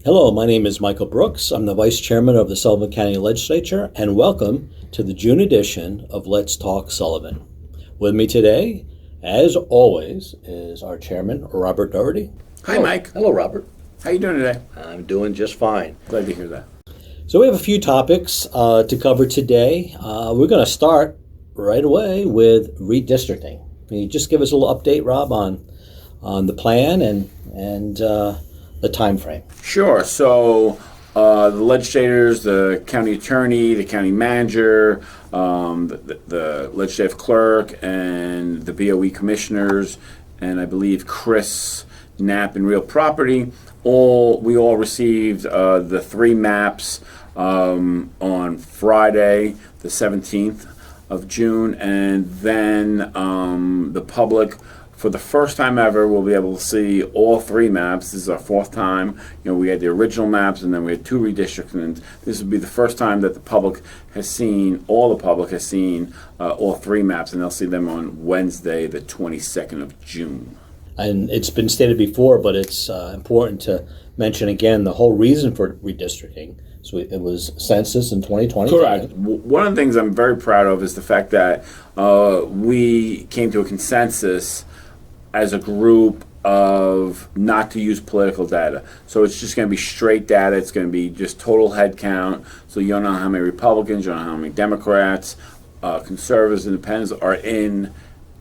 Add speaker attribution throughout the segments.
Speaker 1: Hello, my name is Michael Brooks. I'm the Vice Chairman of the Sullivan County Legislature, and welcome to the June edition of Let's Talk Sullivan. With me today, as always, is our Chairman, Robert Doherty.
Speaker 2: Hi, Mike.
Speaker 1: Hello, Robert.
Speaker 2: How you doing today?
Speaker 1: I'm doing just fine.
Speaker 2: Glad to hear that.
Speaker 1: So we have a few topics to cover today. We're going to start right away with redistricting. Can you just give us a little update, Rob, on the plan and the time frame?
Speaker 2: Sure. So the legislators, the county attorney, the county manager, the legislative clerk, and the BOE commissioners, and I believe Chris Knapp in Real Property, we all received the three maps on Friday, the 17th of June, and then the public, for the first time ever, we'll be able to see all three maps. This is our fourth time. We had the original maps, and then we had two redistricting. This will be the first time that all the public has seen all three maps, and they'll see them on Wednesday, the 22nd of June.
Speaker 1: And it's been stated before, but it's important to mention again the whole reason for redistricting. So it was census in 2020.
Speaker 2: Correct. One of the things I'm very proud of is the fact that we came to a consensus as a group of not to use political data. So it's just going to be straight data. It's going to be just total head count. So you don't know how many Republicans, you don't know how many Democrats, conservatives, independents are in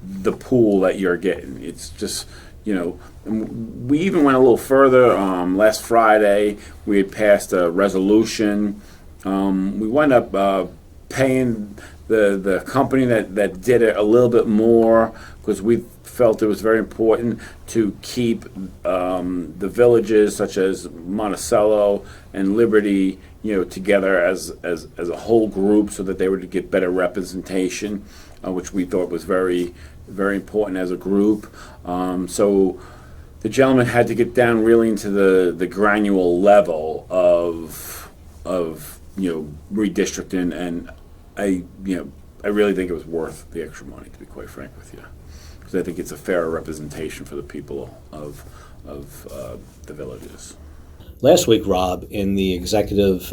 Speaker 2: the pool that you're getting. It's just, we even went a little further. Last Friday, we had passed a resolution. We wound up paying the company that did it a little bit more because we felt it was very important to keep the villages such as Monticello and Liberty, together as a whole group so that they were to get better representation, which we thought was very, very important as a group. So the gentleman had to get down really into the granular level of redistricting, and I really think it was worth the extra money, to be quite frank with you, because I think it's a fairer representation for the people of the villages.
Speaker 1: Last week, Rob, in the executive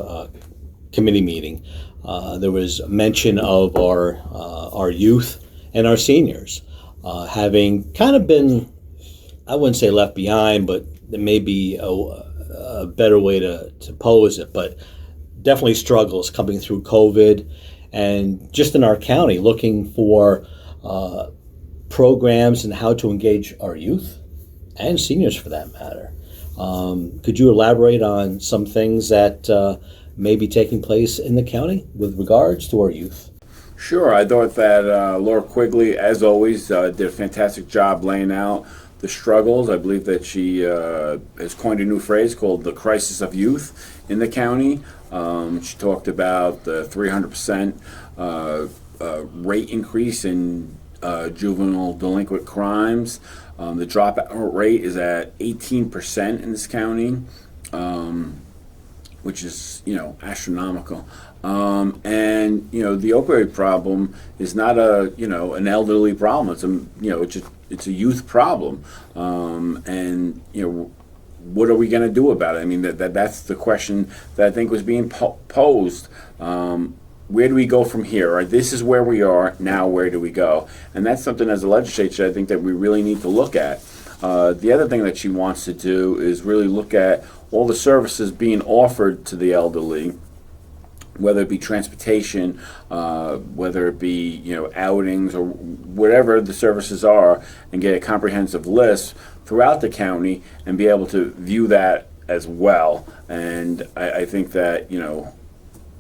Speaker 1: committee meeting, there was mention of our youth and our seniors having kind of been, I wouldn't say left behind, but there may be a better way to pose it, but definitely struggles coming through COVID, and just in our county looking for programs and how to engage our youth and seniors for that matter. Could you elaborate on some things that may be taking place in the county with regards to our youth?
Speaker 2: Sure. I thought that Laura Quigley, as always, did a fantastic job laying out the struggles. I believe that she has coined a new phrase called the crisis of youth in the county. She talked about the 300% rate increase in juvenile delinquent crimes. The dropout rate is at 18% in this county, which is astronomical. And the opioid problem is not an elderly problem. It's a youth problem. And what are we going to do about it? I mean, that's the question that I think was being posed. Where do we go from here? Right, this is where we are now. Where do we go? And that's something as a legislature I think that we really need to look at. The other thing that she wants to do is really look at all the services being offered to the elderly, whether it be transportation, whether it be outings or whatever the services are, and get a comprehensive list throughout the county and be able to view that as well. And I think that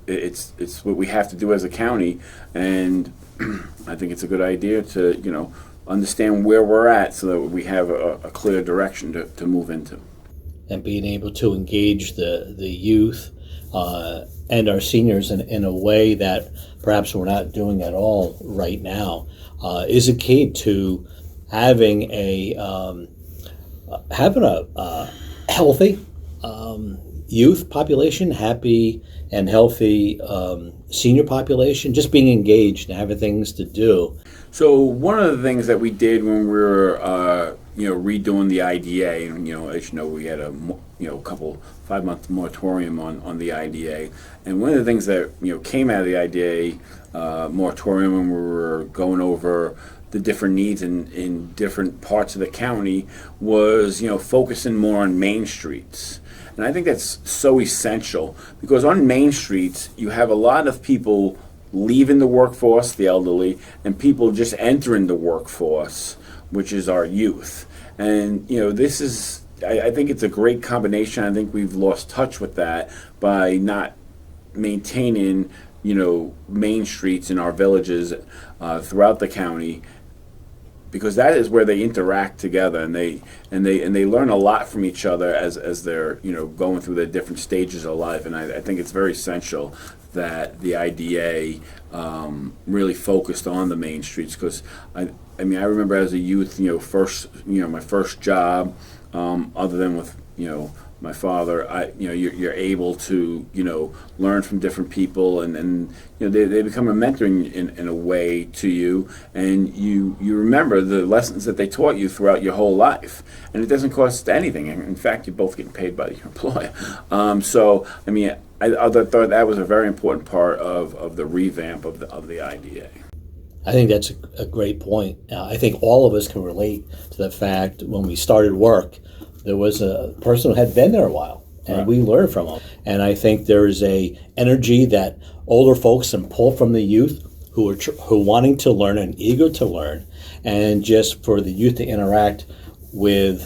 Speaker 2: it's what we have to do as a county, and I think it's a good idea to understand where we're at so that we have a clear direction to move into.
Speaker 1: And being able to engage the youth and our seniors in a way that perhaps we're not doing at all right now is a key to having a healthy youth population, happy and healthy senior population, just being engaged and having things to do.
Speaker 2: So one of the things that we did when we were redoing the IDA, and as you know, we had a couple 5-month moratorium on the IDA, and one of the things that came out of the IDA moratorium when we were going over the different needs in different parts of the county was focusing more on main streets. And I think that's so essential, because on main streets you have a lot of people leaving the workforce, the elderly, and people just entering the workforce, which is our youth. And this is, I think it's a great combination. I think we've lost touch with that by not maintaining main streets in our villages throughout the county, because that is where they interact together, and they learn a lot from each other as they're going through their different stages of life. And I think it's very essential that the IDA really focused on the main streets, because I remember as a youth, my first job, other than with my father, you're able to learn from different people, and they become a mentoring in a way to you, and you remember the lessons that they taught you throughout your whole life, and it doesn't cost anything. In fact, you're both getting paid by your employer. I thought that was a very important part of the revamp of the IDA.
Speaker 1: I think that's a great point. I think all of us can relate to the fact when we started work, there was a person who had been there a while, and
Speaker 2: Right.
Speaker 1: we learned from them. And I think there is a energy that older folks can pull from the youth who are wanting to learn and eager to learn, and just for the youth to interact with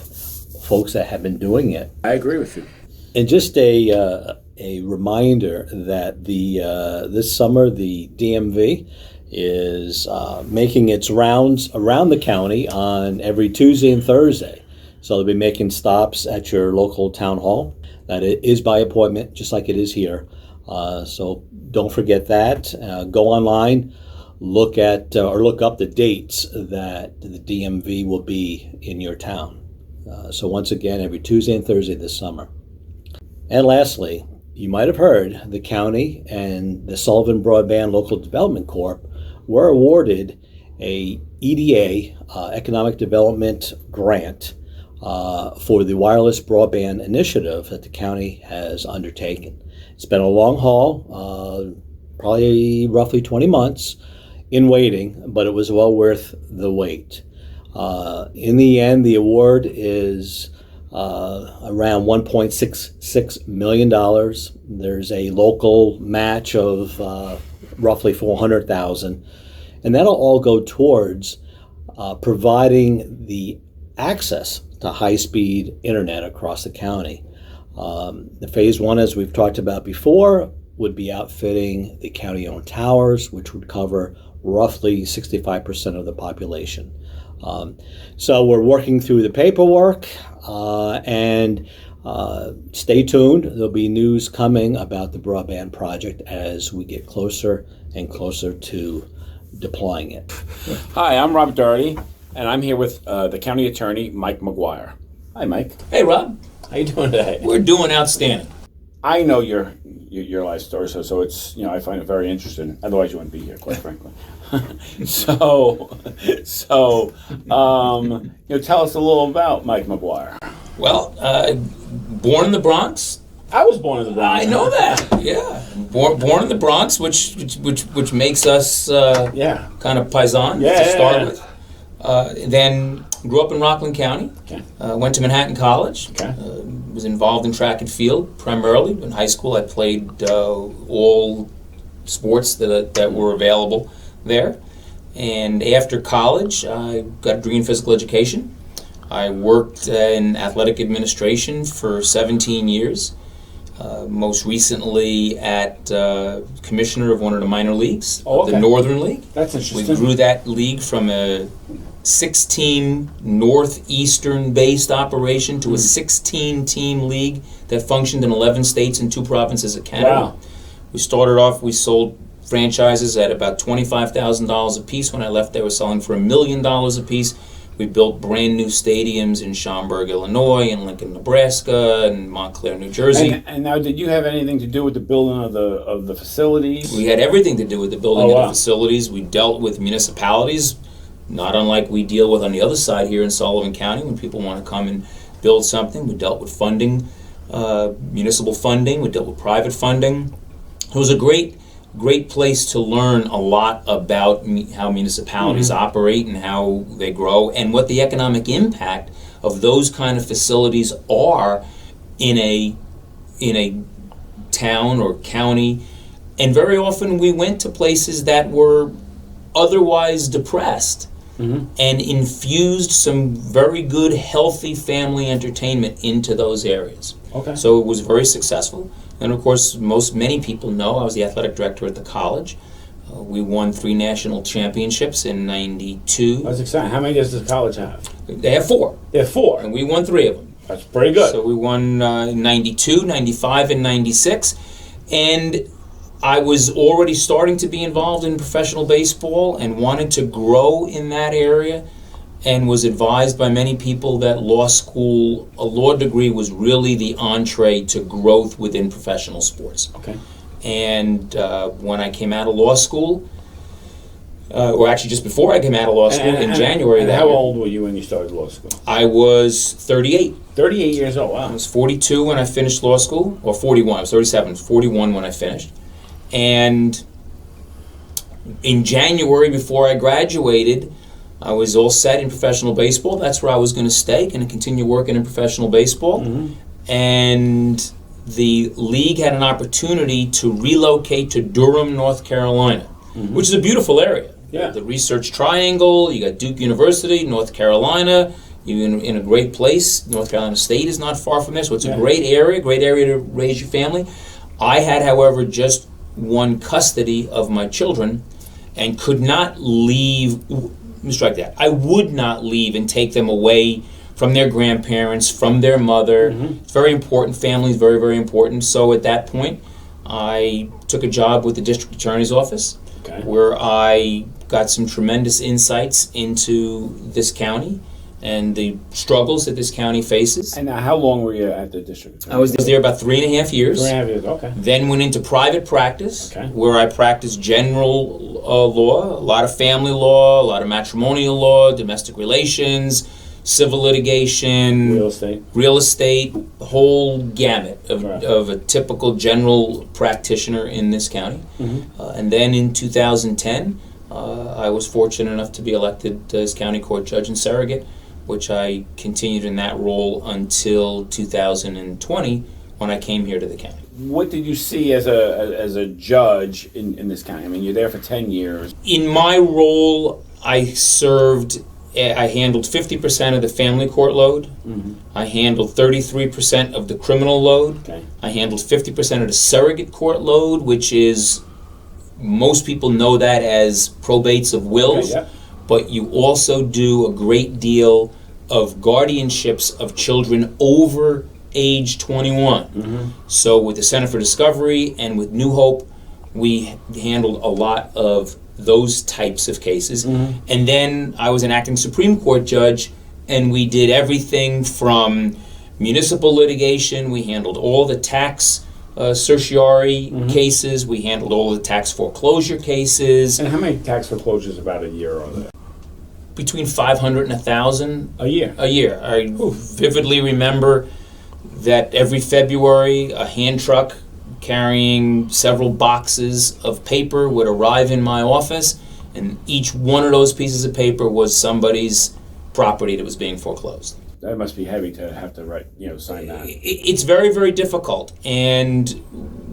Speaker 1: folks that have been doing it.
Speaker 2: I agree with you.
Speaker 1: And just a reminder that this summer the DMV is making its rounds around the county on every Tuesday and Thursday. So they'll be making stops at your local town hall. That it is by appointment, just like it is here. So don't forget that. Go online, look at or look up the dates that the DMV will be in your town. So once again, every Tuesday and Thursday this summer. And lastly, you might have heard the county and the Sullivan Broadband Local Development Corp were awarded a EDA, Economic Development Grant, for the wireless broadband initiative that the county has undertaken. It's been a long haul, probably roughly 20 months in waiting, but it was well worth the wait. In the end, the award is around $1.66 million. There's a local match of roughly $400,000, and that'll all go towards providing the access to high-speed internet across the county. The phase one, as we've talked about before, would be outfitting the county-owned towers, which would cover roughly 65% of the population. So we're working through the paperwork, and stay tuned. There'll be news coming about the broadband project as we get closer and closer to deploying it.
Speaker 2: Hi, I'm Rob Doherty, and I'm here with the County Attorney Mike McGuire. Hi, Mike.
Speaker 3: Hey, Rob.
Speaker 2: How you doing today?
Speaker 3: We're doing outstanding.
Speaker 2: I know your life story, so it's I find it very interesting. Otherwise, you wouldn't be here, quite frankly. So tell us a little about Mike McGuire.
Speaker 3: Well, born in the Bronx.
Speaker 2: I was born in the Bronx.
Speaker 3: I know that. Yeah, born in the Bronx, which makes us kind of paisan to start with. Then grew up in Rockland County.
Speaker 2: Okay.
Speaker 3: Went to Manhattan College.
Speaker 2: Okay.
Speaker 3: Was involved in track and field primarily. In high school, I played all sports that were available there. And after college, I got a degree in physical education. I worked in athletic administration for 17 years. Most recently at commissioner of one of the minor leagues, the Northern League.
Speaker 2: That's interesting.
Speaker 3: We grew that league from a 16 northeastern-based operation to a 16-team league that functioned in 11 states and 2 provinces of Canada.
Speaker 2: Wow.
Speaker 3: We started off, we sold franchises at about $25,000 a piece. When I left, they were selling for $1 million a piece. We built brand new stadiums in Schaumburg, Illinois, and Lincoln, Nebraska, and Montclair, New Jersey.
Speaker 2: And now, did you have anything to do with the building of the facilities?
Speaker 3: We had everything to do with the building of the facilities. We dealt with municipalities not unlike we deal with on the other side here in Sullivan County when people want to come and build something. We dealt with funding, municipal funding. We dealt with private funding. It was a great place to learn a lot about how municipalities operate and how they grow and what the economic impact of those kind of facilities are in a town or county. And very often we went to places that were otherwise depressed and infused some very good, healthy family entertainment into those areas.
Speaker 2: Okay.
Speaker 3: So it was very successful. And of course, many people know I was the athletic director at the college. We won 3 national championships in '92.
Speaker 2: That's exciting. How many does the college have?
Speaker 3: They have 4.
Speaker 2: They have 4.
Speaker 3: And we won 3 of them.
Speaker 2: That's pretty good.
Speaker 3: So we won 92, 95, and 96. And I was already starting to be involved in professional baseball and wanted to grow in that area, and was advised by many people that a law degree was really the entree to growth within professional sports.
Speaker 2: Okay.
Speaker 3: And when I came out of law school, or actually just before I came out of law school in January
Speaker 2: and
Speaker 3: that
Speaker 2: how
Speaker 3: year,
Speaker 2: old were you when you started law school?
Speaker 3: I was 38.
Speaker 2: 38 years old,
Speaker 3: I
Speaker 2: wow.
Speaker 3: was 42 when I finished law school, or 41. I was 37. I was 41 when I finished. And in January, before I graduated, I was all set in professional baseball. That's where I was going to stay, going to continue working in professional baseball. And the league had an opportunity to relocate to Durham, North Carolina, which is a beautiful area.
Speaker 2: Yeah.
Speaker 3: The Research Triangle, you got Duke University, North Carolina, you're in a great place. North Carolina State is not far from there, so it's a great area to raise your family. I had, however, just won custody of my children and could not leave. Let me strike that. I would not leave and take them away from their grandparents, from their mother. It's very important. Family is very, very important. So at that point, I took a job with the district attorney's office, where I got some tremendous insights into this county and the struggles that this county faces.
Speaker 2: And how long were you at the district attorney?
Speaker 3: I was there about 3.5 years.
Speaker 2: 3.5 years, okay.
Speaker 3: Then went into private practice, where I practiced general law, a lot of family law, a lot of matrimonial law, domestic relations, civil litigation, real estate, the whole gamut of a typical general practitioner in this county. And then in 2010, I was fortunate enough to be elected as county court judge and surrogate, which I continued in that role until 2020 when I came here to the county.
Speaker 2: What did you see as a judge in this county? I mean, you're there for 10 years.
Speaker 3: In my role, I handled 50% of the family court load. I handled 33% of the criminal load. I handled 50% of the surrogate court load, which is, most people know that as probates of wills. But you also do a great deal of guardianships of children over age 21. So with the Center for Discovery and with New Hope, we handled a lot of those types of cases. And then I was an acting Supreme Court judge, and we did everything from municipal litigation. We handled all the tax certiorari cases. We handled all the tax foreclosure cases.
Speaker 2: And how many tax foreclosures about a year are there?
Speaker 3: Between 500 and 1,000
Speaker 2: a year.
Speaker 3: I vividly remember that every February a hand truck carrying several boxes of paper would arrive in my office, and each one of those pieces of paper was somebody's property that was being foreclosed.
Speaker 2: That must be heavy to have to write, sign that.
Speaker 3: It's very, very difficult. And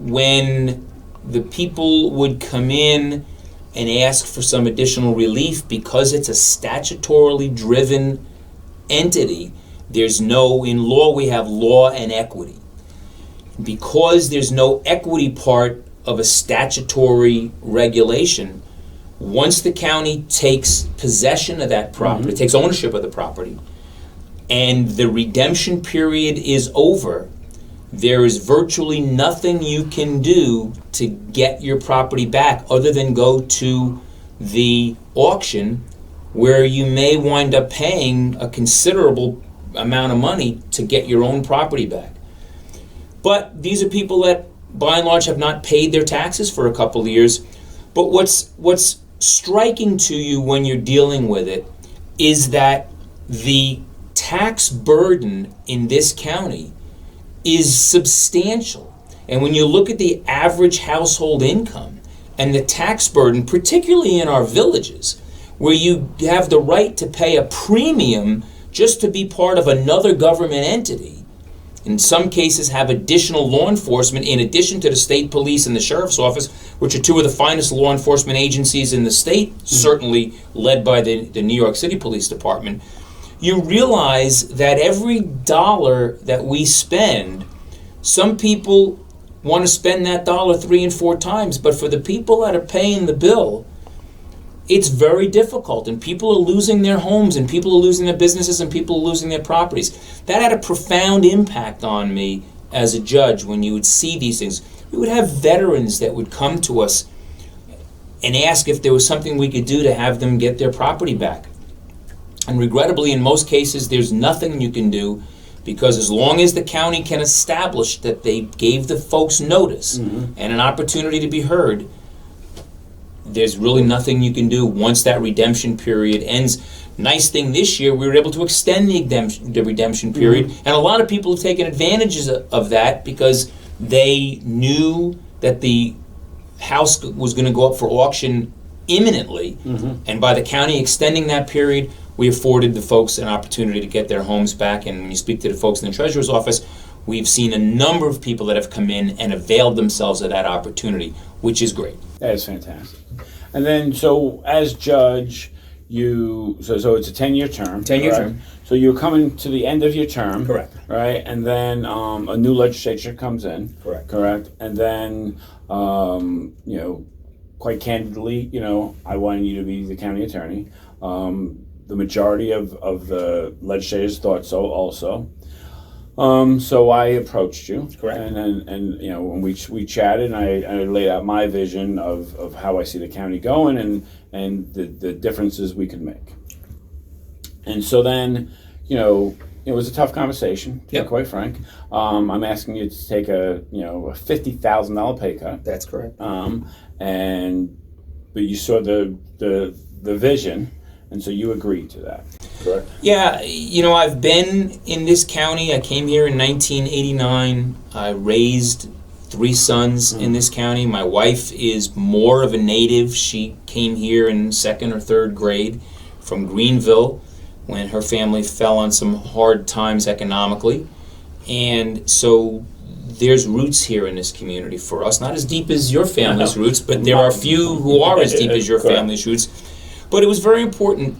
Speaker 3: when the people would come in and ask for some additional relief, because it's a statutorily driven entity, in law we have law and equity. Because there's no equity part of a statutory regulation, once the county takes possession of that property, takes ownership of the property, and the redemption period is over, there is virtually nothing you can do to get your property back other than go to the auction, where you may wind up paying a considerable amount of money to get your own property back. But these are people that, by and large, have not paid their taxes for a couple of years. But what's striking to you when you're dealing with it is that the tax burden in this county is substantial. And when you look at the average household income and the tax burden, particularly in our villages, where you have the right to pay a premium just to be part of another government entity, in some cases have additional law enforcement in addition to the state police and the sheriff's office, which are two of the finest law enforcement agencies in the state, certainly led by the New York City Police Department. You realize that every dollar that we spend, some people want to spend that dollar 3 and 4 times, but for the people that are paying the bill, it's very difficult, and people are losing their homes, and people are losing their businesses, and people are losing their properties. That had a profound impact on me as a judge when you would see these things. We would have veterans that would come to us and ask if there was something we could do to have them get their property back. And regrettably, in most cases, there's nothing you can do, because as long as the county can establish that they gave the folks notice and an opportunity to be heard, there's really nothing you can do once that redemption period ends. Nice thing this year, we were able to extend the redemption period, and a lot of people have taken advantage of that because they knew that the house was going to go up for auction imminently, and by the county extending that period, we afforded the folks an opportunity to get their homes back. And when you speak to the folks in the treasurer's office, we've seen a number of people that have come in and availed themselves of that opportunity, which is great.
Speaker 2: That is fantastic. And then, so as judge, so it's a 10-year term.
Speaker 3: 10-year
Speaker 2: correct?
Speaker 3: term.
Speaker 2: So you're coming to the end of your term.
Speaker 3: Correct.
Speaker 2: Right? And then a new legislature comes in.
Speaker 3: Correct.
Speaker 2: Correct. And then, quite candidly, I wanted you to be the county attorney. The majority of the legislators thought so also. So I approached you.
Speaker 3: Correct.
Speaker 2: And when we chatted, and I laid out my vision of how I see the county going and the differences we could make. And so then, it was a tough conversation, to be quite frank. I'm asking you to take a $50,000 pay cut.
Speaker 3: That's correct.
Speaker 2: But you saw the vision. And so you agreed to that, correct?
Speaker 3: Yeah, I've been in this county. I came here in 1989. I raised 3 sons in this county. My wife is more of a native. She came here in 2nd or 3rd grade from Greenville when her family fell on some hard times economically. And so there's roots here in this community for us. Not as deep as your family's roots, but there are few who are as deep as your family's roots. But it was very important.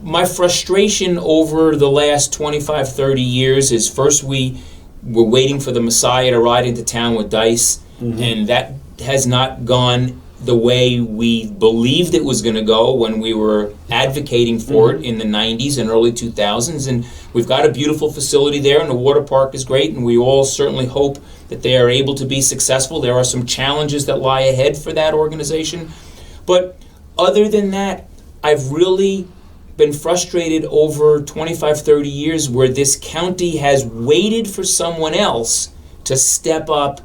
Speaker 3: My frustration over the last 25, 30 years is first we were waiting for the Messiah to ride into town with dice, and that has not gone the way we believed it was going to go when we were advocating for it in the 90s and early 2000s. And we've got a beautiful facility there, and the water park is great, and we all certainly hope that they are able to be successful. There are some challenges that lie ahead for that organization. But other than that, I've really been frustrated over 25, 30 years where this county has waited for someone else to step up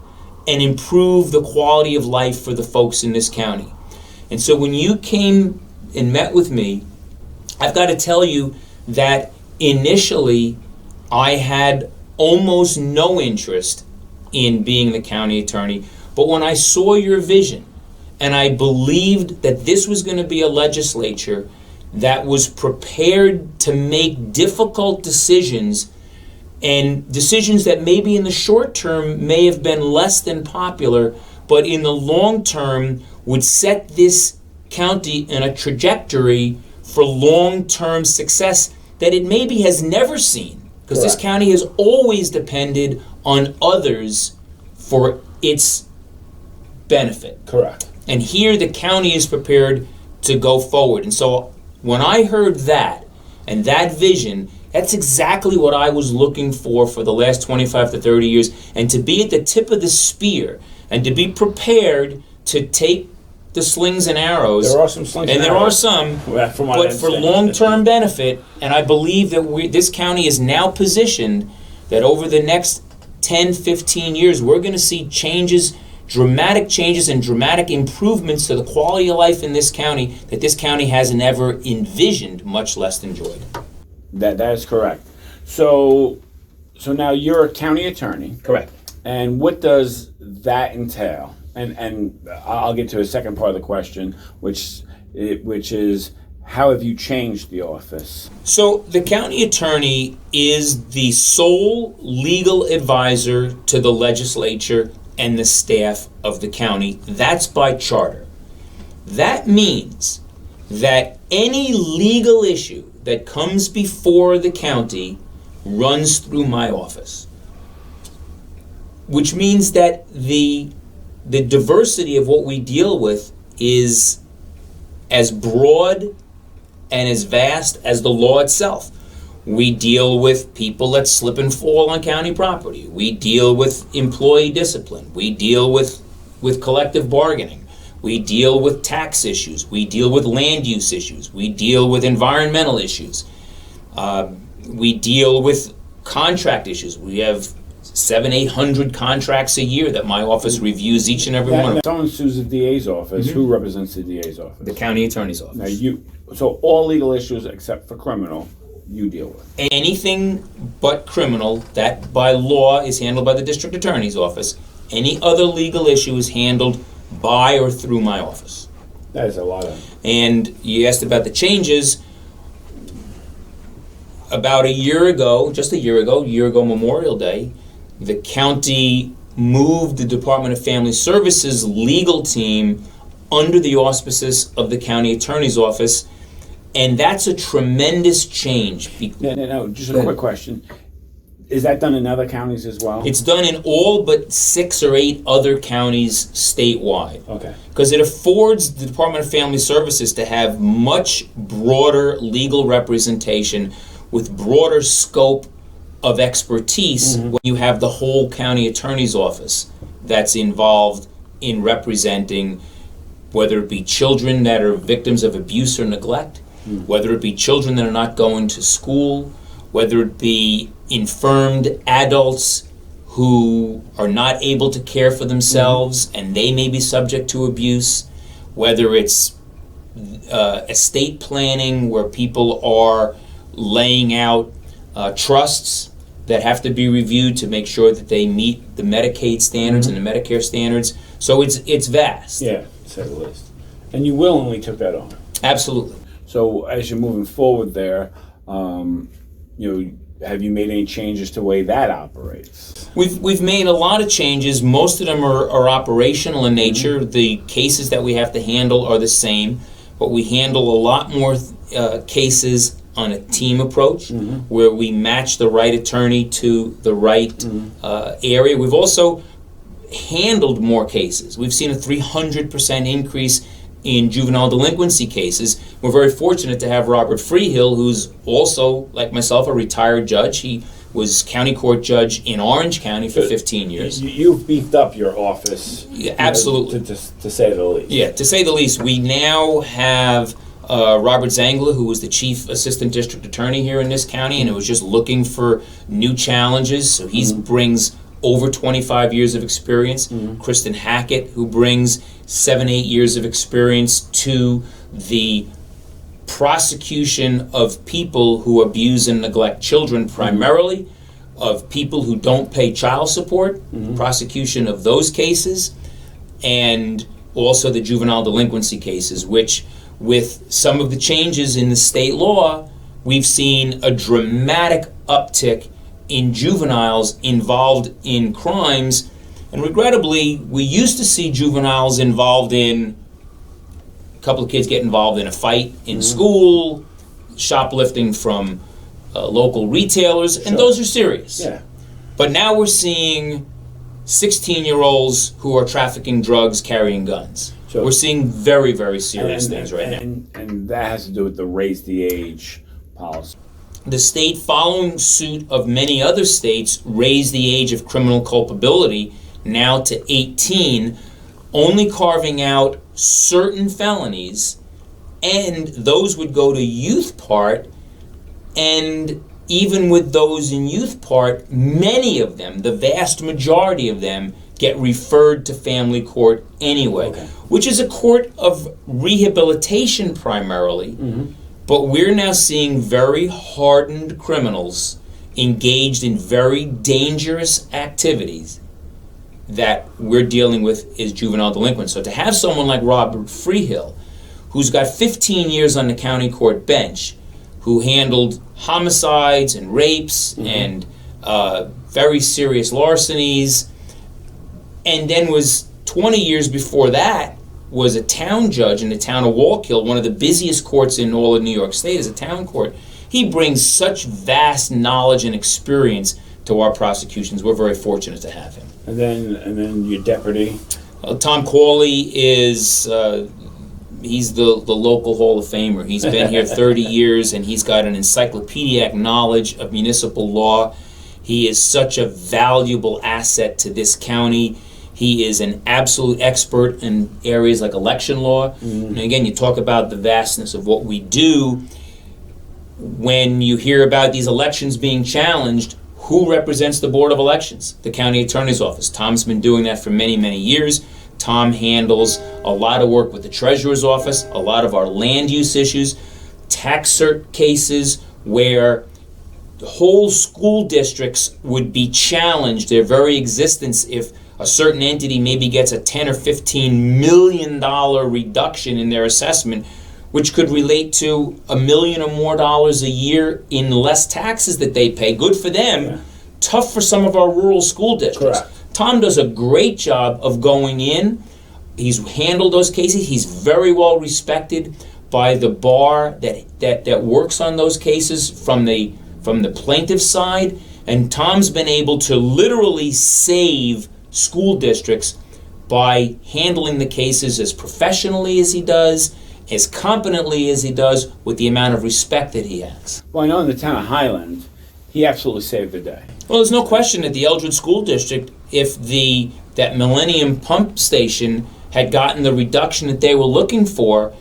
Speaker 3: and improve the quality of life for the folks in this county. And so when you came and met with me, I've got to tell you that initially I had almost no interest in being the county attorney, but when I saw your vision, and I believed that this was going to be a legislature that was prepared to make difficult decisions, and decisions that maybe in the short term may have been less than popular, but in the long term would set this county in a trajectory for long-term success that it maybe has never seen. Because this county has always depended on others for its benefit.
Speaker 2: Correct.
Speaker 3: And here the county is prepared to go forward. And so when I heard that and that vision, that's exactly what I was looking for the last 25 to 30 years. And to be at the tip of the spear and to be prepared to take the slings and arrows.
Speaker 2: There are some slings and arrows.
Speaker 3: There are some, but for long-term benefit. And I believe that this county is now positioned that over the next 10, 15 years, we're going to see changes dramatic changes and dramatic improvements to the quality of life in this county that this county hasn't ever envisioned, much less enjoyed.
Speaker 2: That is correct. So now you're a county attorney.
Speaker 3: Correct.
Speaker 2: And what does that entail? And I'll get to a second part of the question, which is, how have you changed the office?
Speaker 3: So the county attorney is the sole legal advisor to the legislature and the staff of the county. That's by charter. That means that any legal issue that comes before the county runs through my office, which means that the diversity of what we deal with is as broad and as vast as the law itself. We deal with people that slip and fall on county property. We deal with employee discipline. We deal with collective bargaining. We deal with tax issues. We deal with land use issues. We deal with environmental issues. We deal with contract issues. We have 700-800 contracts a year that my office reviews each and every one.
Speaker 2: Someone sues the DA's office. Who represents the DA's office?
Speaker 3: The county attorney's office.
Speaker 2: Now so all legal issues except for criminal, you deal with.
Speaker 3: Anything but criminal, that by law is handled by the district attorney's office. Any other legal issue is handled by or through my office.
Speaker 2: That is a lot of.
Speaker 3: And you asked about the changes. About a year ago Memorial Day, the county moved the Department of Family Services legal team under the auspices of the county attorney's office, and that's a tremendous change.
Speaker 2: No, just a quick question. Is that done in other counties as well?
Speaker 3: It's done in all but 6 or 8 other counties statewide.
Speaker 2: Okay.
Speaker 3: Because it affords the Department of Family Services to have much broader legal representation with broader scope of expertise when you have the whole county attorney's office that's involved in representing, whether it be children that are victims of abuse or neglect, whether it be children that are not going to school, whether it be infirmed adults who are not able to care for themselves and they may be subject to abuse, whether it's estate planning where people are laying out trusts that have to be reviewed to make sure that they meet the Medicaid standards and the Medicare standards. So it's vast.
Speaker 2: Yeah, say the least. And you willingly took that on.
Speaker 3: Absolutely.
Speaker 2: So as you're moving forward there, have you made any changes to the way that operates?
Speaker 3: We've made a lot of changes. Most of them are operational in nature. The cases that we have to handle are the same, but we handle a lot more cases on a team approach where we match the right attorney to the right area. We've also handled more cases. We've seen a 300% increase in juvenile delinquency cases. We're very fortunate to have Robert Freehill, who's also, like myself, a retired judge. He was county court judge in Orange County for 15 years.
Speaker 2: You've beefed up your office.
Speaker 3: Yeah, absolutely.
Speaker 2: To say the least.
Speaker 3: Yeah, to say the least. We now have Robert Zangler, who was the chief assistant district attorney here in this county, and it was just looking for new challenges. So he brings over 25 years of experience. Kristen Hackett, who brings 7-8 years of experience to the prosecution of people who abuse and neglect children, primarily of people who don't pay child support, prosecution of those cases, and also the juvenile delinquency cases, which with some of the changes in the state law, we've seen a dramatic uptick in juveniles involved in crimes. And regrettably, we used to see juveniles involved in, a couple of kids get involved in a fight in school, shoplifting from local retailers, and those are serious.
Speaker 2: Yeah.
Speaker 3: But now we're seeing 16-year-olds who are trafficking drugs, carrying guns. So we're seeing very, very serious things right now.
Speaker 2: And that has to do with the raise the age policy.
Speaker 3: The state, following suit of many other states, raised the age of criminal culpability now to 18, only carving out certain felonies, and those would go to youth part, and even with those in youth part, many of them, the vast majority of them, get referred to family court anyway,
Speaker 2: Okay.
Speaker 3: which is a court of rehabilitation primarily. But we're now seeing very hardened criminals engaged in very dangerous activities that we're dealing with as juvenile delinquents. So to have someone like Robert Freehill, who's got 15 years on the county court bench, who handled homicides and rapes and very serious larcenies, and then was 20 years before that was a town judge in the town of Wallkill, one of the busiest courts in all of New York State as a town court. He brings such vast knowledge and experience to our prosecutions. We're very fortunate to have him.
Speaker 2: And then your deputy.
Speaker 3: Tom Cawley is he's the local Hall of Famer. He's been here 30 years, and he's got an encyclopedic knowledge of municipal law. He is such a valuable asset to this county. He is an absolute expert in areas like election law. And again, you talk about the vastness of what we do. When you hear about these elections being challenged, who represents the Board of Elections? The County Attorney's Office. Tom's been doing that for many, many years. Tom handles a lot of work with the Treasurer's Office, a lot of our land use issues, tax cert cases where whole school districts would be challenged, their very existence, if a certain entity maybe gets a $10 or $15 million reduction in their assessment, which could relate to $1 million or more a year in less taxes that they pay. Good for them. Yeah. Tough for some of our rural school districts. Correct. Tom does a great job of going in. He's handled those cases. He's very well respected by the bar that works on those cases from the plaintiff's side. And Tom's been able to literally save school districts by handling the cases as professionally as he does, as competently as he does, with the amount of respect that he has.
Speaker 2: Well, I know in the town of Highland, he absolutely saved the day.
Speaker 3: Well, there's no question that the Eldred School District, if that Millennium Pump Station had gotten the reduction that they were looking for,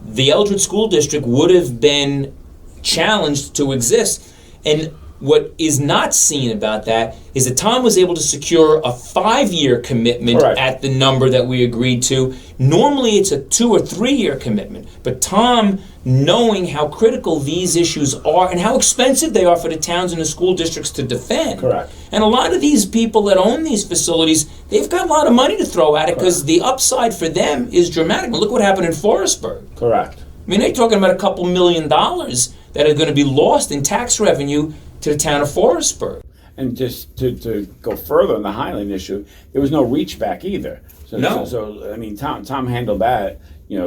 Speaker 3: the Eldred School District would have been challenged to exist. And what is not seen about that is that Tom was able to secure a 5-year commitment at the number that we agreed to. Normally it's a 2 or 3 year commitment, but Tom, knowing how critical these issues are and how expensive they are for the towns and the school districts to defend.
Speaker 2: Correct.
Speaker 3: And a lot of these people that own these facilities, they've got a lot of money to throw at it because the upside for them is dramatic. Look what happened in Forestburg.
Speaker 2: Correct.
Speaker 3: I mean, they're talking about a couple $1 million that are going to be lost in tax revenue to the town of Forestburg.
Speaker 2: And just to go further on the Highland issue, there was no reach back either. So I mean, Tom handled that,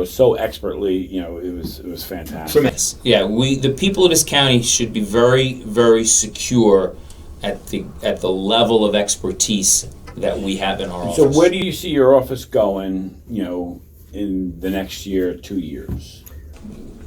Speaker 2: so expertly. It was fantastic.
Speaker 3: Tremendous. Yeah, the people of this county should be very, very secure at the level of expertise that we have in our office.
Speaker 2: So where do you see your office going, in the next year, 2 years?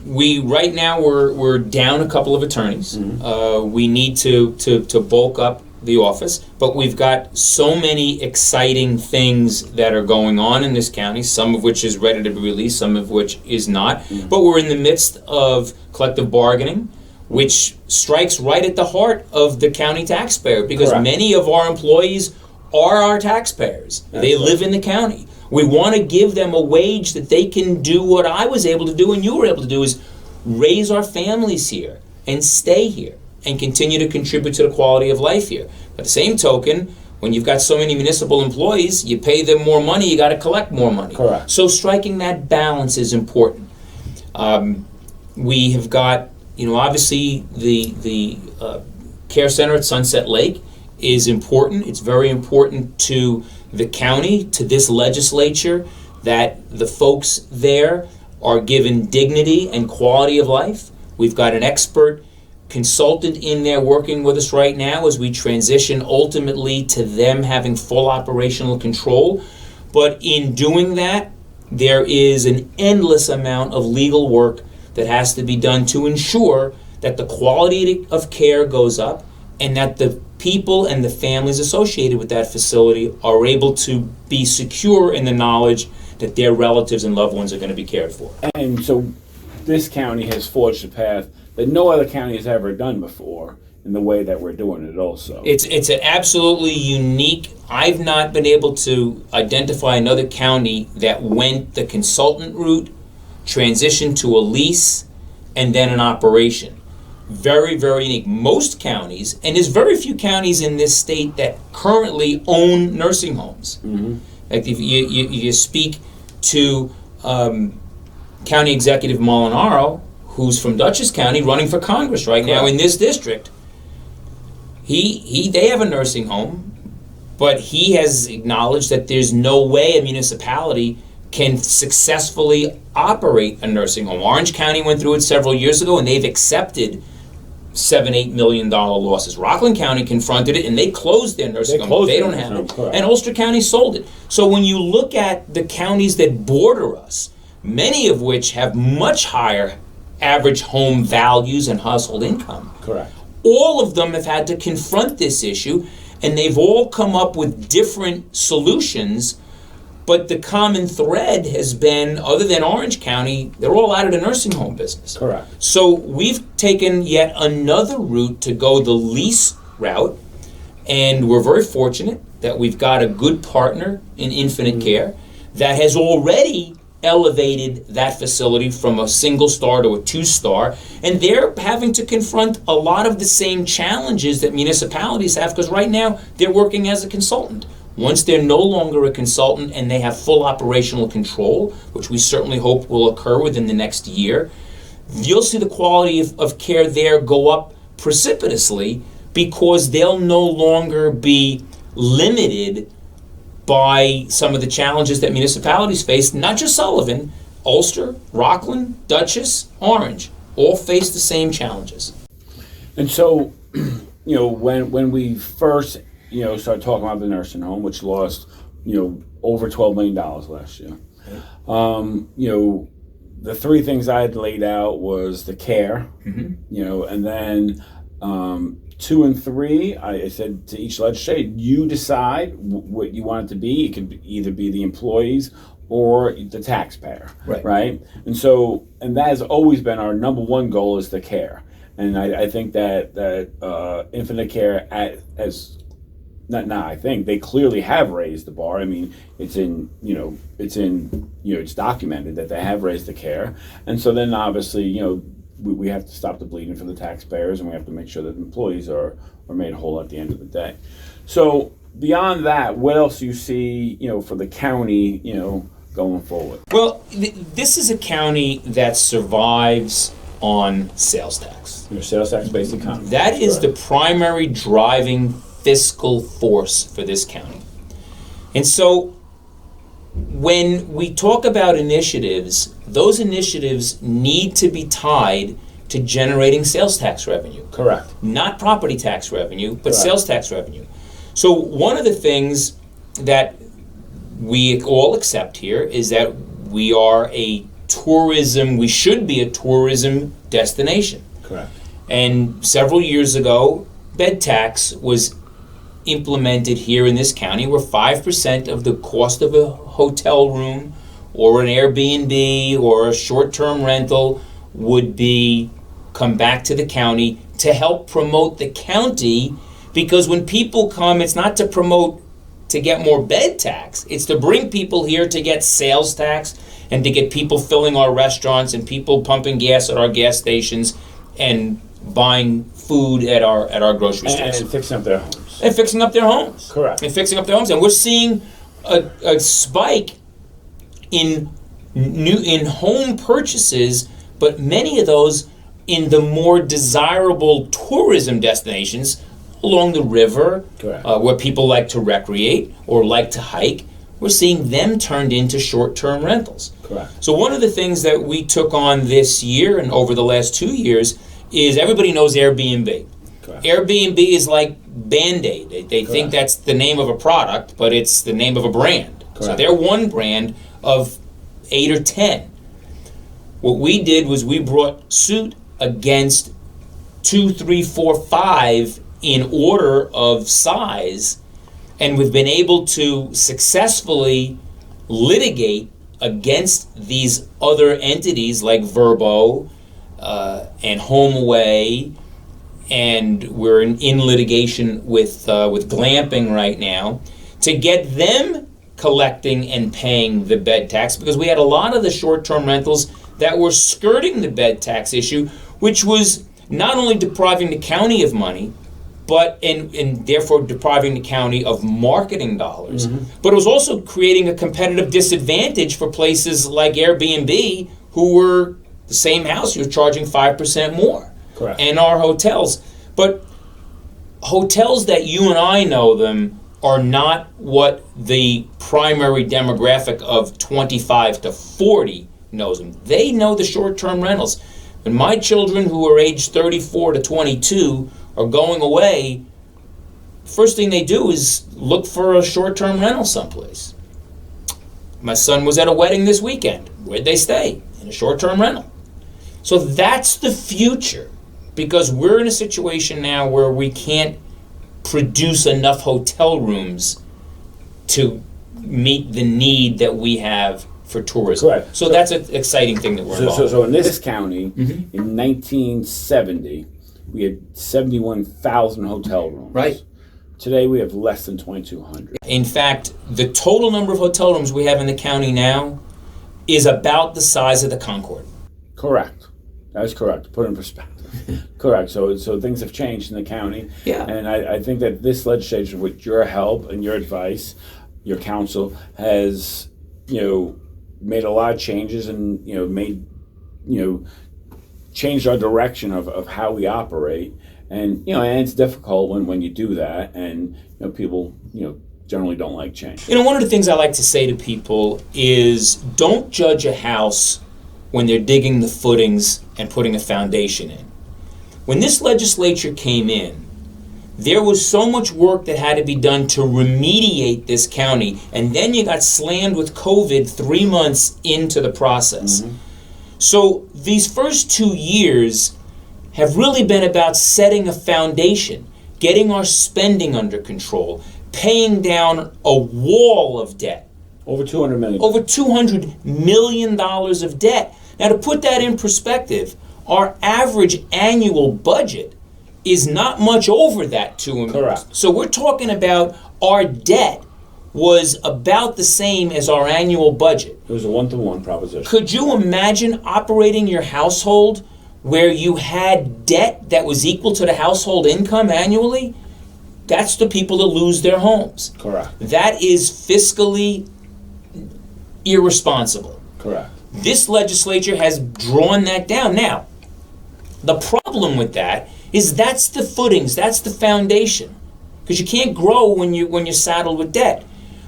Speaker 3: Right now we're down a couple of attorneys. We need to bulk up the office, but we've got so many exciting things that are going on in this county, some of which is ready to be released, some of which is not. But we're in the midst of collective bargaining, which strikes right at the heart of the county taxpayer, because many of our employees are our taxpayers. They live in the county. We want to give them a wage that they can do what I was able to do and you were able to do, is raise our families here and stay here and continue to contribute to the quality of life here. By the same token, when you've got so many municipal employees, you pay them more money, you got to collect more money.
Speaker 2: Correct.
Speaker 3: So striking that balance is important. We have got, obviously the care center at Sunset Lake is important. It's very important to the county, to this legislature, that the folks there are given dignity and quality of life. We've got an expert consultant in there working with us right now as we transition ultimately to them having full operational control. But in doing that, there is an endless amount of legal work that has to be done to ensure that the quality of care goes up and that the people and the families associated with that facility are able to be secure in the knowledge that their relatives and loved ones are going to be cared for.
Speaker 2: And so this county has forged a path that no other county has ever done before in the way that we're doing it also.
Speaker 3: It's an absolutely unique. I've not been able to identify another county that went the consultant route, transitioned to a lease, and then an operation. Very, very unique. Most counties, and there's very few counties in this state that currently own nursing homes. Like if you speak to County Executive Molinaro, who's from Dutchess County, running for Congress right now in this district, they have a nursing home, but he has acknowledged that there's no way a municipality can successfully operate a nursing home. Orange County went through it several years ago, and they've accepted $7-8 million losses. Rockland County confronted it, and they closed their nursing home. They don't have it. And Ulster County sold it. So when you look at the counties that border us, many of which have much higher average home values and household income, all of them have had to confront this issue, and they've all come up with different solutions. But the common thread has been, other than Orange County, they're all out of the nursing home business. So we've taken yet another route to go the lease route, and we're very fortunate that we've got a good partner in Infinite Care that has already elevated that facility from a single star to a 2-star, and they're having to confront a lot of the same challenges that municipalities have, because right now they're working as a consultant. Once they're no longer a consultant and they have full operational control, which we certainly hope will occur within the next year, you'll see the quality of care there go up precipitously, because they'll no longer be limited by some of the challenges that municipalities face. Not just Sullivan, Ulster, Rockland, Dutchess, Orange, all face the same challenges.
Speaker 2: And so, when we first started talking about the nursing home, which lost, over $12 million last year. The three things I had laid out was the care, and then 2 and 3, I said to each legislator, you decide what you want it to be. It could either be the employees or the taxpayer, right? And so, and that has always been our number one goal, is the care. And I think that Infinite Care I think they clearly have raised the bar. I mean, it's documented that they have raised the care. And so then obviously, we have to stop the bleeding for the taxpayers, and we have to make sure that employees are made whole at the end of the day. So beyond that, what else do you see, for the county, going forward?
Speaker 3: Well, this is a county that survives on sales tax.
Speaker 2: Your sales tax-based economy.
Speaker 3: That is the primary driving fiscal force for this county. And so when we talk about initiatives, those initiatives need to be tied to generating sales tax revenue. Not property tax revenue, but sales tax revenue. So one of the things that we all accept here is that we should be a tourism destination. And several years ago, bed tax was implemented here in this county, where 5% of the cost of a hotel room or an Airbnb or a short-term rental would come back to the county to help promote the county. Because when people come, it's not to get more bed tax, it's to bring people here to get sales tax and to get people filling our restaurants and people pumping gas at our gas stations and buying food at our grocery stores.
Speaker 2: And fixing up their homes.
Speaker 3: And fixing up their homes.
Speaker 2: And
Speaker 3: fixing up their homes. And we're seeing a spike in home purchases, but many of those in the more desirable tourism destinations along the river, where people like to recreate or like to hike. We're seeing them turned into short-term rentals. So one of the things that we took on this year and over the last 2 years is, everybody knows Airbnb. Airbnb is like Band-Aid. They think that's the name of a product, but it's the name of a brand. So they're one brand of 8 or 10. What we did was we brought suit against 2, 3, 4, 5 in order of size, and we've been able to successfully litigate against these other entities like Verbo and HomeAway and we're in litigation with glamping right now to get them collecting and paying the bed tax, because we had a lot of the short-term rentals that were skirting the bed tax issue, which was not only depriving the county of money, but and therefore depriving the county of marketing dollars, but it was also creating a competitive disadvantage for places like Airbnb, who were the same house, you're charging 5% more.
Speaker 2: Correct.
Speaker 3: And our hotels. But hotels that you and I know them are not what the primary demographic of 25 to 40 knows them. They know the short-term rentals. When my children, who are aged 34 to 22, are going away, first thing they do is look for a short-term rental someplace. My son was at a wedding this weekend. Where'd they stay? In a short-term rental. So that's the future, because we're in a situation now where we can't produce enough hotel rooms to meet the need that we have for tourism.
Speaker 2: Correct.
Speaker 3: So that's an exciting thing that we're involved in.
Speaker 2: So in this county, in 1970, we had 71,000 hotel rooms.
Speaker 3: Right.
Speaker 2: Today we have less than 2,200.
Speaker 3: In fact, the total number of hotel rooms we have in the county now is about the size of the Concord.
Speaker 2: Correct. That is correct. Put it in perspective. Correct. So things have changed in the county.
Speaker 3: Yeah.
Speaker 2: And I think that this legislature, with your help and your advice, your counsel, has, made a lot of changes and, changed our direction of how we operate. And, and it's difficult when you do that, and, people, generally don't like change.
Speaker 3: One of the things I like to say to people is, don't judge a house when they're digging the footings and putting a foundation in. When this legislature came in, there was so much work that had to be done to remediate this county, and then you got slammed with COVID 3 months into the process. So these first 2 years have really been about setting a foundation, getting our spending under control, paying down a wall of debt.
Speaker 2: Over $200 million.
Speaker 3: Over $200 million of debt. Now, to put that in perspective, our average annual budget is not much over that $2 million.
Speaker 2: Correct.
Speaker 3: So we're talking about our debt was about the same as our annual budget.
Speaker 2: It was a 1-to-1 proposition.
Speaker 3: Could you imagine operating your household where you had debt that was equal to the household income annually? That's the people that lose their homes.
Speaker 2: Correct.
Speaker 3: That is fiscally irresponsible.
Speaker 2: Correct.
Speaker 3: This legislature has drawn that down. Now, the problem with that is that's the footings, that's the foundation, because you can't grow when you're saddled with debt.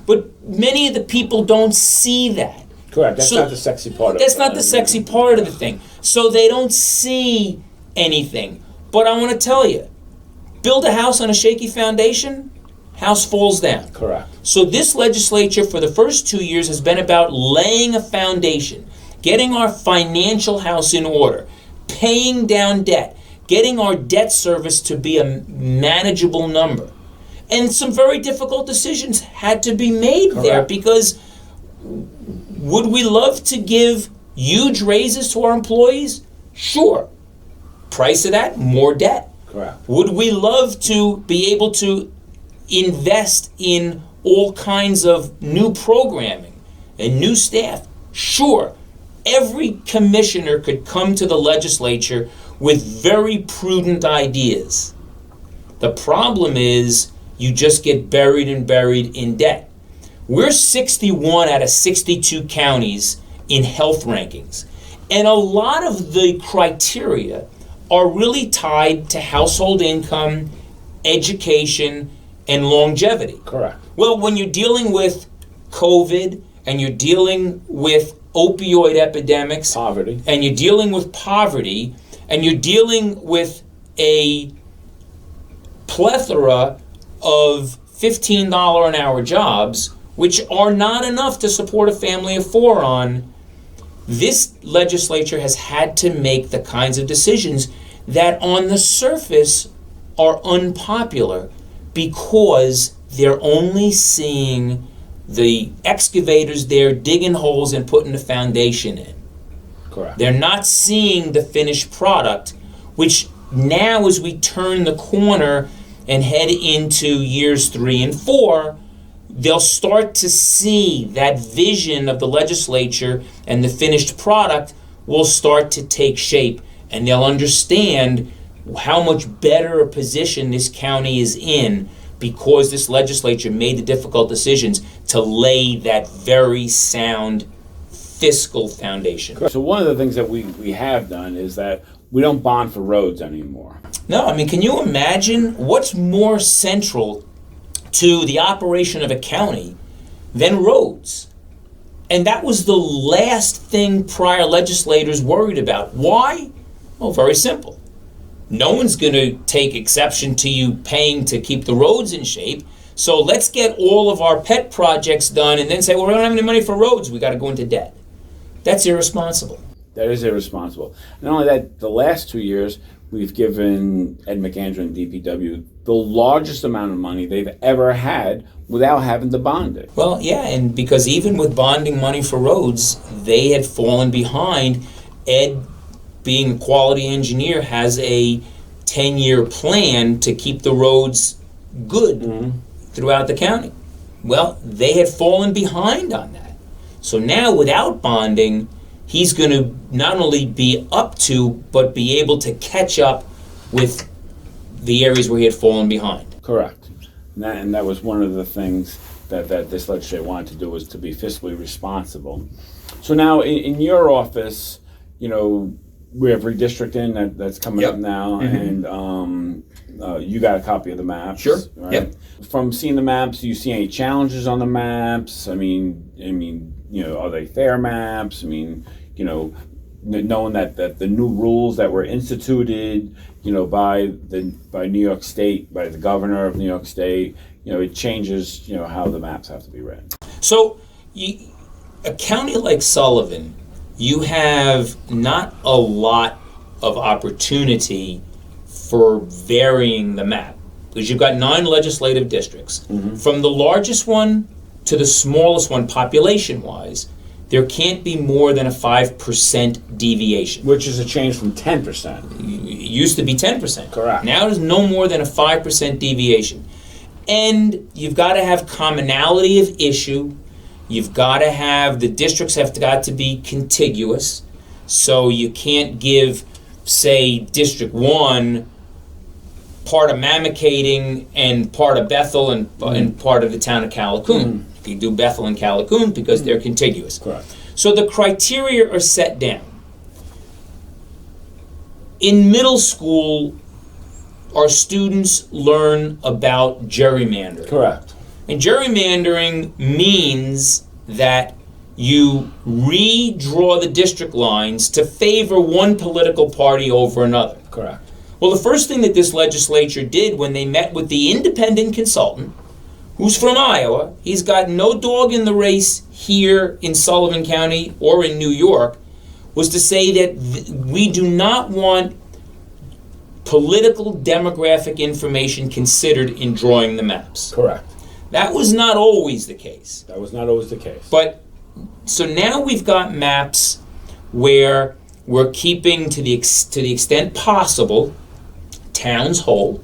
Speaker 3: But many of the people don't see that.
Speaker 2: Correct. That's not the sexy part of it.
Speaker 3: That's not the sexy part of the thing. So they don't see anything. But I want to tell you, build a house on a shaky foundation, house falls down.
Speaker 2: Correct.
Speaker 3: So this legislature for the first 2 years has been about laying a foundation, getting our financial house in order, paying down debt, getting our debt service to be a manageable number. And some very difficult decisions had to be made there, because would we love to give huge raises to our employees? Sure. Price of that, more debt.
Speaker 2: Correct.
Speaker 3: Would we love to be able to invest in all kinds of new programming and new staff? Sure. Every commissioner could come to the legislature with very prudent ideas. The problem is you just get buried in debt. We're 61 out of 62 counties in health rankings. And a lot of the criteria are really tied to household income, education, and longevity.
Speaker 2: Correct.
Speaker 3: Well, when you're dealing with COVID and you're dealing with opioid epidemics,
Speaker 2: Poverty.
Speaker 3: and you're dealing with poverty, and you're dealing with a plethora of $15 an hour jobs, which are not enough to support a family of 4 on, this legislature has had to make the kinds of decisions that on the surface are unpopular, because they're only seeing the excavators there digging holes and putting the foundation in.
Speaker 2: Correct.
Speaker 3: They're not seeing the finished product, which now as we turn the corner and head into years 3 and 4, they'll start to see that vision of the legislature and the finished product will start to take shape, and they'll understand how much better a position this county is in because this legislature made the difficult decisions to lay that very sound fiscal foundation.
Speaker 2: So one of the things that we have done is that we don't bond for roads anymore.
Speaker 3: No, I mean, can you imagine what's more central to the operation of a county than roads? And that was the last thing prior legislators worried about. Why? Well, very simple. No one's going to take exception to you paying to keep the roads in shape. So let's get all of our pet projects done and then say, well, we don't have any money for roads. We got to go into debt. That's irresponsible.
Speaker 2: That is irresponsible. Not only that, the last 2 years, we've given Ed McAndrew and DPW the largest amount of money they've ever had without having to bond it.
Speaker 3: Well, yeah, and because even with bonding money for roads, they had fallen behind. Ed, being a quality engineer, has a 10-year plan to keep the roads good throughout the county. Well, they had fallen behind on that. So now, without bonding, he's going to not only be up to, but be able to catch up with the areas where he had fallen behind.
Speaker 2: Correct. And that was one of the things that this legislature wanted to do, was to be fiscally responsible. So now in your office, you know, we have redistricting that's coming up now, and you got a copy of the maps.
Speaker 3: Sure.
Speaker 2: Right?
Speaker 3: Yep.
Speaker 2: From seeing the maps, do you see any challenges on the maps? I mean, you know, are they fair maps? I mean, you know, knowing that the new rules that were instituted, you know, by New York State, by the governor of New York State, you know, it changes, you know, how the maps have to be written.
Speaker 3: So, a county like Sullivan, you have not a lot of opportunity for varying the map, because you've got 9 legislative districts. From the largest one to the smallest one, population-wise, there can't be more than a 5% deviation.
Speaker 2: Which is a change from 10%.
Speaker 3: It used to be 10%.
Speaker 2: Correct.
Speaker 3: Now there's no more than a 5% deviation. And you've got to have commonality of issue. You've got to have, the districts have got to be contiguous. So you can't give, say, District 1 part of Mamakating and part of Bethel and part of the town of Callicoon. You do Bethel and Callicoon because they're contiguous.
Speaker 2: Correct.
Speaker 3: So the criteria are set down. In middle school, our students learn about gerrymandering.
Speaker 2: Correct.
Speaker 3: And gerrymandering means that you redraw the district lines to favor one political party over another.
Speaker 2: Correct.
Speaker 3: Well, the first thing that this legislature did when they met with the independent consultant, who's from Iowa, he's got no dog in the race here in Sullivan County or in New York, was to say that we do not want political demographic information considered in drawing the maps.
Speaker 2: Correct.
Speaker 3: That was not always the case.
Speaker 2: That was not always the case.
Speaker 3: But, so now we've got maps where we're keeping, to the extent possible, towns whole.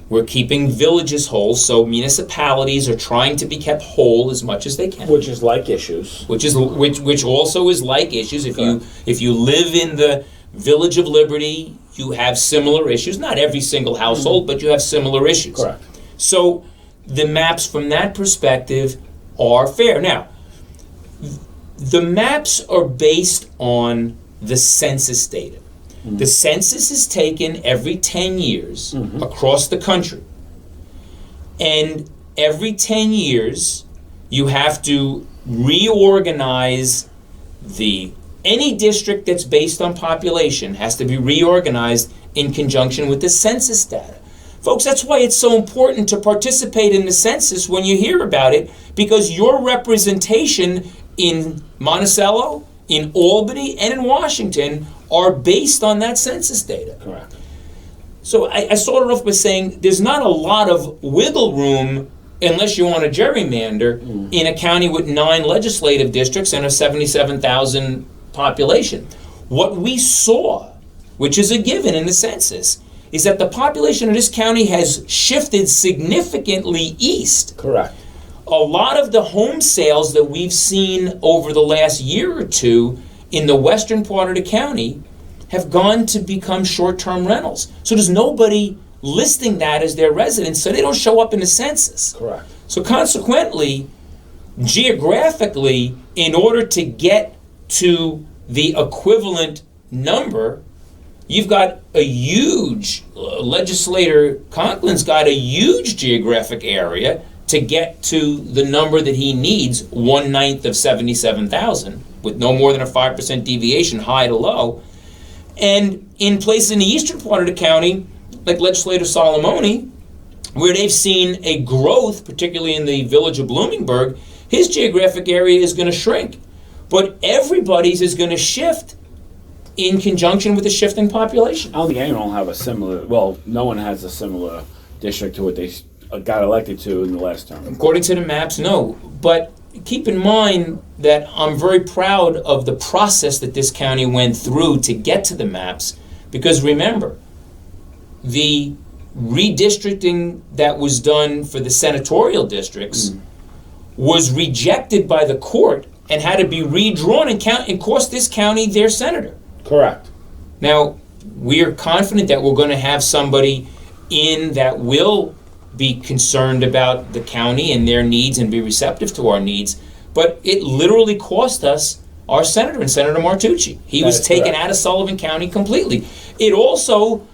Speaker 3: We're keeping villages whole, so municipalities are trying to be kept whole as much as they can.
Speaker 2: Which is like issues.
Speaker 3: Which also is like issues. If you live in the Village of Liberty, you have similar issues. Not every single household, but you have similar issues.
Speaker 2: Correct.
Speaker 3: So the maps from that perspective are fair. Now, the maps are based on the census data. The census is taken every 10 years across the country. And every 10 years, you have to reorganize any district that's based on population has to be reorganized in conjunction with the census data. Folks, that's why it's so important to participate in the census when you hear about it, because your representation in Monticello, in Albany, and in Washington are based on that census data.
Speaker 2: Correct.
Speaker 3: So I started off by saying there's not a lot of wiggle room unless you want to gerrymander in a county with 9 legislative districts and a 77,000 population. What we saw, which is a given in the census, is that the population of this county has shifted significantly east.
Speaker 2: Correct.
Speaker 3: A lot of the home sales that we've seen over the last year or two in the western part of the county have gone to become short-term rentals. So there's nobody listing that as their residence, so they don't show up in the census.
Speaker 2: Correct.
Speaker 3: So consequently, geographically, in order to get to the equivalent number, you've got a huge, legislator Conklin's got a huge geographic area to get to the number that he needs, 1/9 of 77,000, with no more than a 5% deviation, high to low. And in places in the eastern part of the county, like Legislator Solomoni, where they've seen a growth, particularly in the village of Bloomingburg, his geographic area is going to shrink. But everybody's is going to shift in conjunction with the shift in population.
Speaker 4: I don't think anyone will have a similar, well, no one has a similar district to what they got elected to in the last term.
Speaker 3: According to the maps, no. But keep in mind that I'm very proud of the process that this county went through to get to the maps, because remember, the redistricting that was done for the senatorial districts was rejected by the court and had to be redrawn and cost this county their senator.
Speaker 4: Correct.
Speaker 3: Now, we are confident that we're going to have somebody in that will be concerned about the county and their needs and be receptive to our needs, but it literally cost us our senator and Senator Martucci. He was taken out of Sullivan County completely. It also,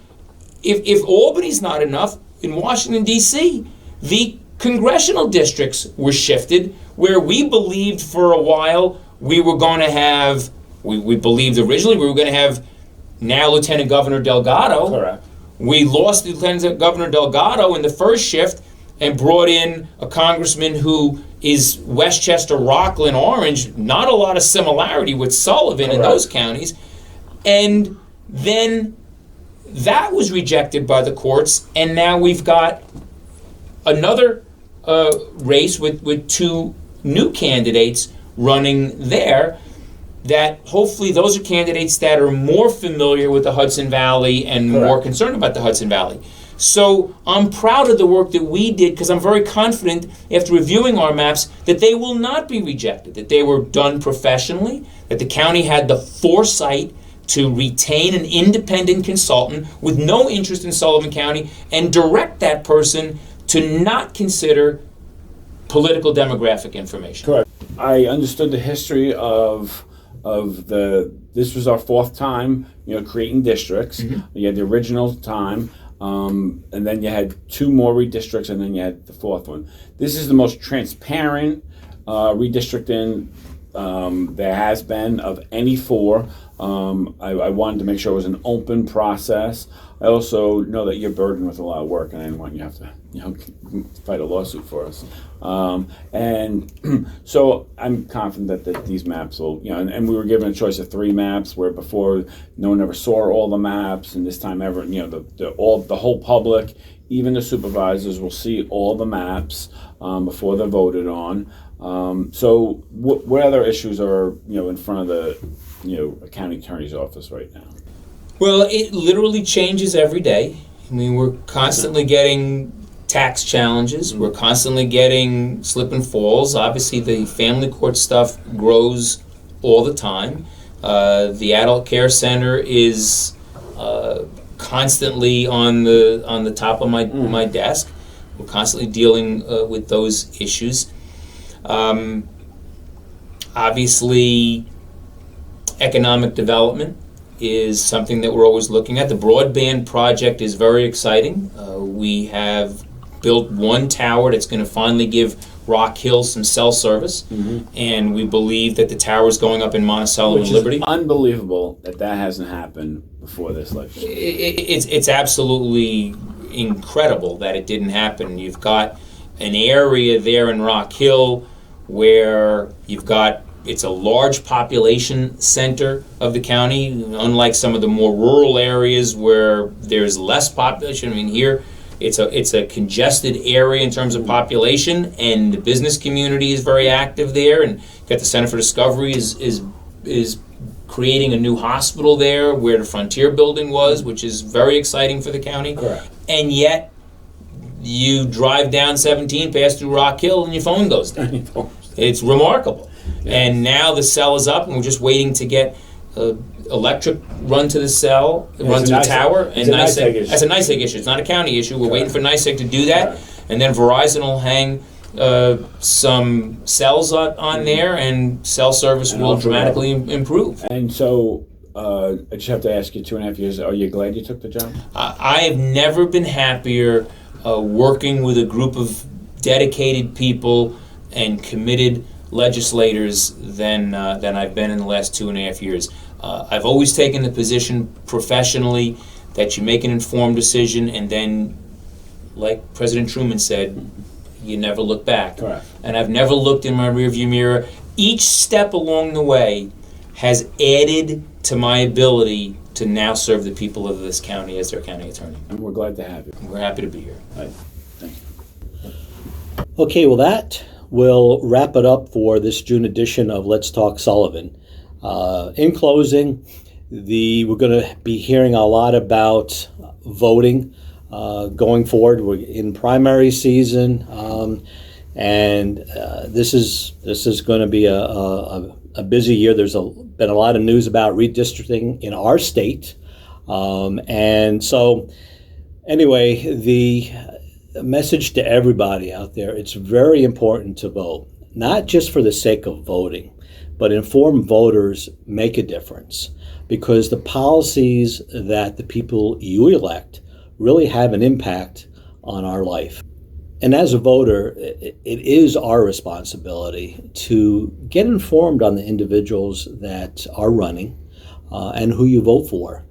Speaker 3: if Albany's not enough, in Washington, D.C., the congressional districts were shifted, where we believed for a while we were going to have, we believed originally we were going to have now Lieutenant Governor Delgado.
Speaker 4: Correct.
Speaker 3: We lost Lieutenant Governor Delgado in the first shift and brought in a congressman who is Westchester, Rockland, Orange, not a lot of similarity with Sullivan in those counties. And then that was rejected by the courts, and now we've got another race with two new candidates running there, that hopefully those are candidates that are more familiar with the Hudson Valley and more concerned about the Hudson Valley. So I'm proud of the work that we did, because I'm very confident after reviewing our maps that they will not be rejected, that they were done professionally, that the county had the foresight to retain an independent consultant with no interest in Sullivan County and direct that person to not consider political demographic information.
Speaker 4: Correct. I understood the history of this was our fourth time, creating districts. You had the original time, and then you had two more redistricts, and then you had the fourth one. This is the most transparent redistricting there has been of any four. I wanted to make sure it was an open process. I also know that you're burdened with a lot of work, and I didn't want you to have to, fight a lawsuit for us. And so I'm confident that these maps will, and we were given a choice of 3 maps, where before no one ever saw all the maps, and this time ever, the whole public, even the supervisors, will see all the maps before they're voted on. So what other issues are in front of the county attorney's office right now?
Speaker 3: Well, it literally changes every day. I mean, we're constantly getting tax challenges. We're constantly getting slip and falls. Obviously, the family court stuff grows all the time. The adult care center is constantly on the top of my desk. We're constantly dealing with those issues. Obviously, economic development is something that we're always looking at. The broadband project is very exciting. We have built one tower that's going to finally give Rock Hill some cell service, and we believe that the tower is going up in Monticello and Liberty.
Speaker 4: It's unbelievable that hasn't happened before this election.
Speaker 3: It's absolutely incredible that it didn't happen. You've got an area there in Rock Hill where it's a large population center of the county, unlike some of the more rural areas where there's less population. I mean, here it's a congested area in terms of population, and the business community is very active there, and got the Center for Discovery is creating a new hospital there where the Frontier building was, which is very exciting for the county.
Speaker 4: Correct.
Speaker 3: And yet, you drive down 17, pass through Rock Hill, and your phone goes down. It's remarkable.
Speaker 4: Yes.
Speaker 3: And now the cell is up, and we're just waiting to get electric run to the cell, run to the tower.
Speaker 4: It's a NICEAG issue.
Speaker 3: That's a NICEAG issue. It's not a county issue. We're waiting for NICEAG to do that.
Speaker 4: Correct.
Speaker 3: And then Verizon will hang some cells on there, and cell service
Speaker 4: And
Speaker 3: will
Speaker 4: also
Speaker 3: dramatically improve.
Speaker 4: And so, I just have to ask you, 2.5 years, are you glad you took the job?
Speaker 3: I have never been happier working with a group of dedicated people and committed legislators than I've been in the last 2.5 years. I've always taken the position professionally that you make an informed decision, and then, like President Truman said, you never look back.
Speaker 4: Correct.
Speaker 3: And I've never looked in my rearview mirror. Each step along the way has added to my ability to now serve the people of this county as their county attorney.
Speaker 4: And we're glad to have you.
Speaker 3: We're happy to be here.
Speaker 4: Right. Thank you.
Speaker 1: Okay, well, that will wrap it up for this June edition of Let's Talk Sullivan. In closing, we're going to be hearing a lot about voting going forward. We're in primary season, and this is going to be a busy year. There's been a lot of news about redistricting in our state, and so anyway, the message to everybody out there: it's very important to vote, not just for the sake of voting, but informed voters make a difference, because the policies that the people you elect really have an impact on our life. And as a voter, it is our responsibility to get informed on the individuals that are running and who you vote for.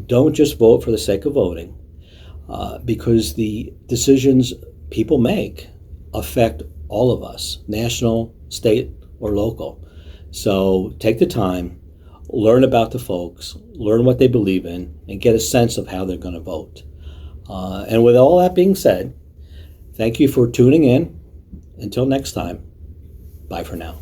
Speaker 1: Don't just vote for the sake of voting, because the decisions people make affect all of us, national, state, or local. So take the time, learn about the folks, learn what they believe in, and get a sense of how they're going to vote. And with all that being said, thank you for tuning in. Until next time, bye for now.